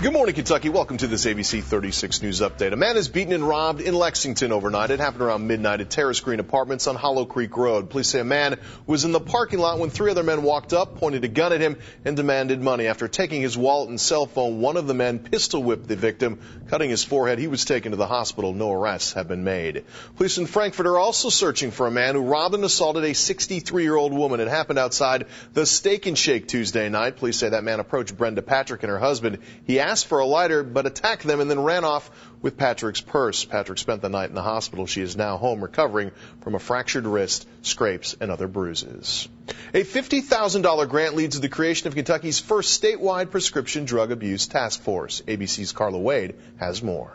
Good morning, Kentucky. Welcome to this ABC 36 News Update. A man is beaten and robbed in Lexington overnight. It happened around midnight at Terrace Green Apartments on Hollow Creek Road. Police say a man was in the parking lot when three other men walked up, pointed a gun at him, and demanded money. After taking his wallet and cell phone, one of the men pistol whipped the victim, cutting his forehead. He was taken to the hospital. No arrests have been made. Police in Frankfort are also searching for a man who robbed and assaulted a 63-year-old woman. It happened outside the Steak and Shake Tuesday night. Police say that man approached Brenda Patrick and her husband. He asked for a lighter, but attacked them and then ran off with Patrick's purse. Patrick spent the night in the hospital. She is now home recovering from a fractured wrist, scrapes, and other bruises. A $50,000 grant leads to the creation of Kentucky's first statewide prescription drug abuse task force. ABC's Carla Wade has more.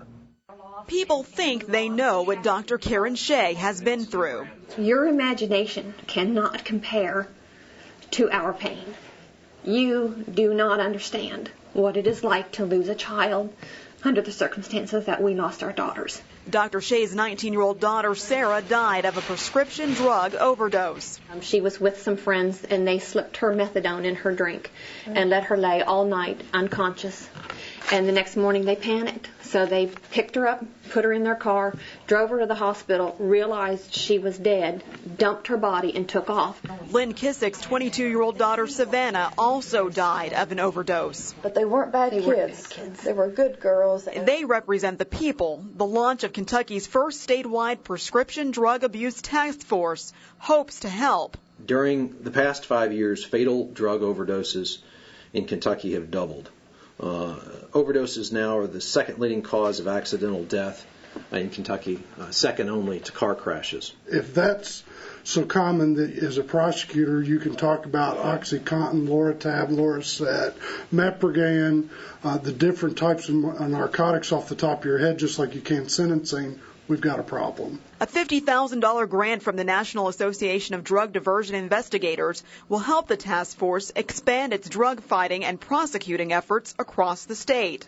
People think they know what Dr. Karen Shea has been through. Your imagination cannot compare to our pain. You do not understand what it is like to lose a child under the circumstances that we lost our daughters. Dr. Shea's 19-year-old daughter, Sarah, died of a prescription drug overdose. She was with some friends, and they slipped her methadone in her drink and let her lay all night unconscious. And the next morning they panicked. So they picked her up, put her in their car, drove her to the hospital, realized she was dead, dumped her body, and took off. Lynn Kissick's 22-year-old daughter, Savannah, also died of an overdose. But they weren't bad kids. They were good girls. They represent the people. The launch of Kentucky's first statewide prescription drug abuse task force hopes to help. During the past 5 years, fatal drug overdoses in Kentucky have doubled. Overdoses now are the second leading cause of accidental death in Kentucky, second only to car crashes. If that's so common that as a prosecutor you can talk about OxyContin, Loratab, Loracet, Meprogan, the different types of narcotics off the top of your head, just like you can sentencing, we've got a problem. A $50,000 grant from the National Association of Drug Diversion Investigators will help the task force expand its drug fighting and prosecuting efforts across the state.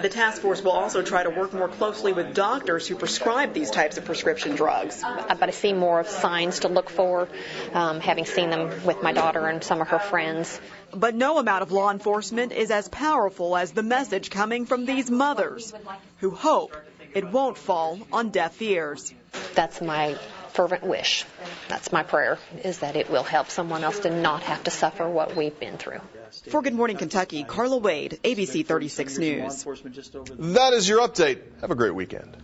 The task force will also try to work more closely with doctors who prescribe these types of prescription drugs. But I see more of signs to look for, having seen them with my daughter and some of her friends. But no amount of law enforcement is as powerful as the message coming from these mothers who hope it won't fall on deaf ears. That's my fervent wish. That's my prayer, is that it will help someone else to not have to suffer what we've been through. For Good Morning Kentucky, Carla Wade, ABC 36 News. That is your update. Have a great weekend.